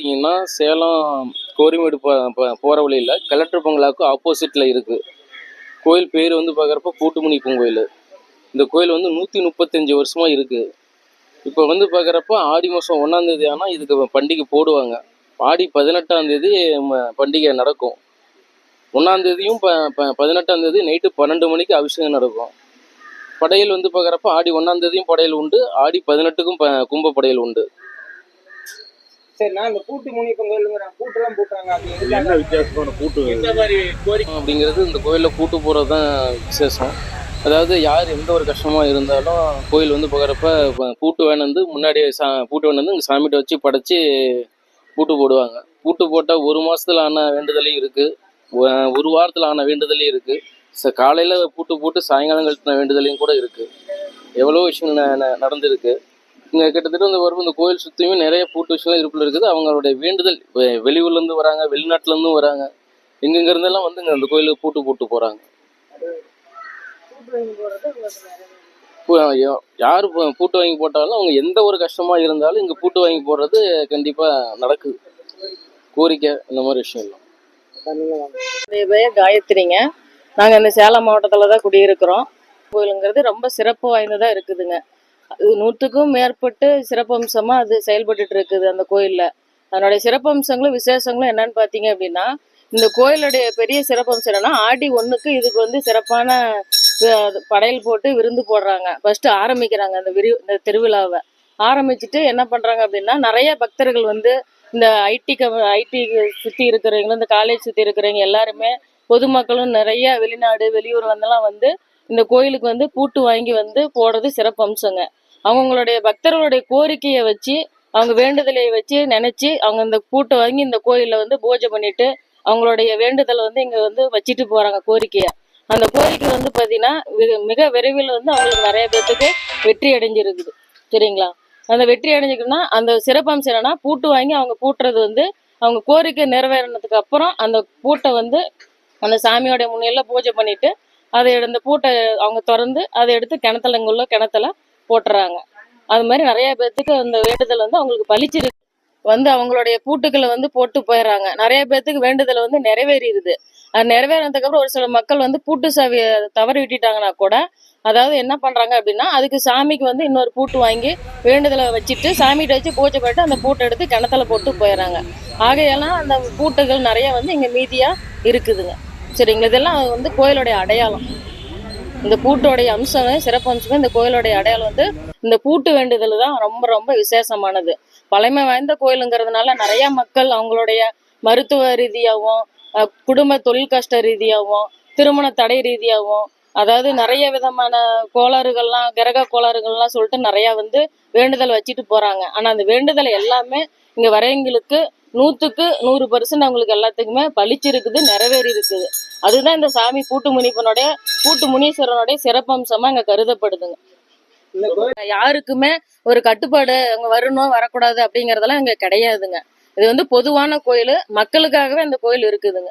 பார்த்தீங்கன்னா, சேலம் கோரிமேடு போகிற வழியில் கலெக்டர் பங்களாவுக்கு ஆப்போசிட்டில் இருக்குது. கோயில் பேர் வந்து பார்க்குறப்ப பூட்டுமுனிப்பன் கோயில். இந்த கோயில் வந்து 135 வருஷமாக இருக்குது. இப்போ வந்து பார்க்குறப்ப ஆடி மாதம் 1ஆம் தேதி ஆனால் இதுக்கு பண்டிகை போடுவாங்க. ஆடி 18ஆம் தேதி பண்டிகை நடக்கும். 1ஆம் தேதியும் 18ஆம் தேதி நைட்டு 12 மணிக்கு அபிஷேகம் நடக்கும். படையல் வந்து பார்க்குறப்ப ஆடி 1ஆம் தேதியும் படையல் உண்டு, ஆடி 18க்கும் கும்ப படையல் உண்டு. சரிண்ணா, இந்த பூட்டு முனிப்பன் கோயிலுங்கிற பூட்டுலாம் போட்டாங்க, அது என்ன வித்தியாசமான பூட்டு அப்படிங்கிறது இந்த கோயிலில் பூட்டு போகிறது தான் விசேஷம். அதாவது யார் எந்த ஒரு கஷ்டமாக இருந்தாலும் கோயில் வந்து பார்க்குறப்ப பூட்டு வேணந்து முன்னாடியே பூட்டு வேணந்து இங்கே சாமிகிட்ட வச்சு படைச்சி பூட்டு போடுவாங்க. பூட்டு போட்டால் 1 மாதத்தில் ஆன வேண்டுதலையும் இருக்குது, 1 வாரத்தில் ஆன வேண்டுதலையும் இருக்குது, காலையில் பூட்டு போட்டு சாயங்காலம் கழித்தின வேண்டுதலையும் கூட இருக்குது. எவ்வளோ விஷயம் நடந்திருக்கு. இங்கே கிட்டத்தட்ட இந்த கோயில் சுற்றியுமே நிறைய பூட்டு விஷயம் இருப்பில் இருக்குது. அவங்களுடைய வேண்டுதல் வெளியூர்லேருந்து வராங்க, வெளிநாட்டிலேருந்தும் வராங்க, எங்கெங்கிருந்தெல்லாம் வந்து இங்கே அந்த கோயிலுக்கு பூட்டு போட்டு போகிறாங்க. யார் பூட்டு வாங்கி போட்டாலும் அவங்க எந்த ஒரு கஷ்டமாக இருந்தாலும் இங்கே பூட்டு வாங்கி போடுறது கண்டிப்பாக நடக்குது. கோரிக்கை இந்த மாதிரி விஷயம் காயத்ரிங்க. நாங்கள் இந்த சேலம் மாவட்டத்தில் தான் குடியிருக்கிறோம். கோயிலுங்கிறது ரொம்ப சிறப்பு வாய்ந்ததாக இருக்குதுங்க. அது 100க்கும் மேற்பட்டு சிறப்பம்சமாக அது செயல்பட்டு இருக்குது அந்த கோயிலில். அதனுடைய சிறப்பம்சங்களும் விசேஷங்களும் என்னன்னு பார்த்தீங்க அப்படின்னா, இந்த கோயிலுடைய பெரிய சிறப்பம்சம் என்னன்னா, ஆடி 1க்கு இதுக்கு வந்து சிறப்பான படையல் போட்டு விருந்து போடுறாங்க. ஃபர்ஸ்ட் ஆரம்பிக்கிறாங்க இந்த திருவிழாவை. ஆரம்பிச்சுட்டு என்ன பண்ணுறாங்க அப்படின்னா, நிறைய பக்தர்கள் வந்து இந்த ஐடி சுற்றி இருக்கிறவங்களும், இந்த காலேஜ் சுற்றி இருக்கிறவங்க எல்லாருமே, பொதுமக்களும் நிறைய வெளிநாடு வெளியூர் வந்தெல்லாம் வந்து இந்த கோயிலுக்கு வந்து பூட்டு வாங்கி வந்து போடுறது சிறப்பம்சங்க. அவங்களுடைய பக்தர்களுடைய கோரிக்கையை வச்சு, அவங்க வேண்டுதலை வச்சு நினைச்சு அவங்க இந்த பூட்டை வாங்கி இந்த கோயிலில் வந்து பூஜை பண்ணிட்டு அவங்களுடைய வேண்டுதலை வந்து இங்கே வந்து வச்சுட்டு போகிறாங்க கோரிக்கையை. அந்த கோரிக்கை வந்து பார்த்தீங்கன்னா மிக விரைவில் வந்து அவங்களுக்கு நிறைய பேர்த்துக்கு வெற்றி அடைஞ்சிருக்குது. சரிங்களா? அந்த வெற்றி அடைஞ்சிக்கணும்னா அந்த சிறப்பம்சம் என்னன்னா, பூட்டு வாங்கி அவங்க பூட்டுறது வந்து அவங்க கோரிக்கை நிறைவேறினதுக்கு அப்புறம் அந்த பூட்டை வந்து அந்த சாமியோட முன்னிலையில் பூஜை பண்ணிட்டு அதை அந்த பூட்டை அவங்க திறந்து அதை எடுத்து கிணத்துல போட்டுறாங்க. அது மாதிரி நிறைய பேர்த்துக்கு அந்த வேண்டுதல் வந்து அவங்களுக்கு பலிச்சிருக்கு. வந்து அவங்களுடைய பூட்டுக்களை வந்து போட்டு போயிடுறாங்க. நிறைய பேர்த்துக்கு வேண்டுதல் வந்து நிறைவேறிடுது. அது நிறைவேறினதுக்கு அப்புறம் ஒரு சில மக்கள் வந்து பூட்டு சாவியை தவறி விட்டுட்டாங்கன்னா கூட, அதாவது என்ன பண்றாங்க அப்படின்னா, அதுக்கு சாமிக்கு வந்து இன்னொரு பூட்டு வாங்கி வேண்டுதலை வச்சுட்டு சாமிகிட்ட வச்சு பூஜை பண்ணிட்டு அந்த பூட்டை எடுத்து கிணத்துல போட்டு போயிடுறாங்க. ஆகையெல்லாம் அந்த பூட்டுகள் நிறைய வந்து இங்க மீதியா இருக்குதுங்க. சரிங்களா? இதெல்லாம் வந்து கோயிலுடைய அடையாளம். இந்த பூட்டோடைய அம்சம் சிறப்பம்சமே இந்த கோயிலுடைய அடையாளம் வந்து இந்த பூட்டு வேண்டுதல் தான் ரொம்ப ரொம்ப விசேஷமானது. பழமை வாய்ந்த கோயிலுங்கிறதுனால நிறைய மக்கள் அவங்களுடைய மருத்துவ ரீதியாகவும், குடும்ப தொழில் கஷ்ட ரீதியாகவும், திருமண தடை ரீதியாகவும், அதாவது நிறைய விதமான கோளாறுகள்லாம், கிரக கோளாறுகள்லாம் சொல்லிட்டு நிறைய வந்து வேண்டுதல் வச்சுட்டு போறாங்க. ஆனா அந்த வேண்டுதல் எல்லாமே இங்க வரையங்களுக்கு 100க்கு 100% அவங்களுக்கு எல்லாத்துக்குமே பலிச்சிருக்குது, நிறைவேறி இருக்குது. அதுதான் இந்த சாமி பூட்டு முனீஸ்வரனுடைய சிறப்பம்சமா இங்க கருதப்படுதுங்க. யாருக்குமே ஒரு கட்டுப்பாடு அங்க வரணும் வரக்கூடாது அப்படிங்கறதெல்லாம் இங்க கிடையாதுங்க. இது வந்து பொதுவான கோயில், மக்களுக்காகவே இந்த கோயில் இருக்குதுங்க.